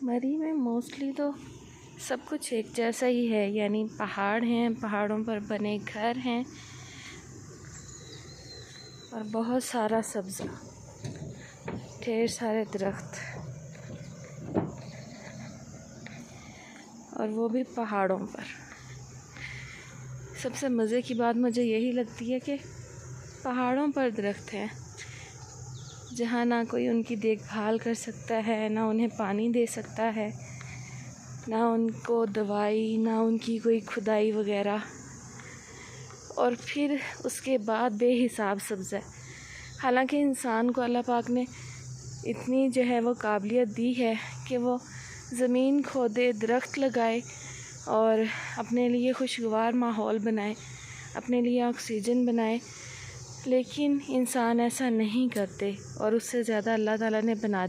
मरी में मोस्टली तो सब कुछ एक जैसा ही है, यानी पहाड़ हैं, पहाड़ों पर बने घर हैं और बहुत सारा सब्ज़ा, ढेर सारे दरख्त, और वो भी पहाड़ों पर। सबसे मज़े की बात मुझे यही लगती है कि पहाड़ों पर दरख्त हैं जहाँ ना कोई उनकी देखभाल कर सकता है, ना उन्हें पानी दे सकता है, ना उनको दवाई, ना उनकी कोई खुदाई वगैरह, और फिर उसके बाद बेहिसाब सब्ज़ है। हालांकि इंसान को अल्लाह पाक ने इतनी जो है वो काबिलियत दी है कि वो ज़मीन खोदे, दरख्त लगाए और अपने लिए खुशगवार माहौल बनाए, अपने लिए ऑक्सीजन बनाए, लेकिन इंसान ऐसा नहीं करते और उससे ज़्यादा अल्लाह ताला ने बना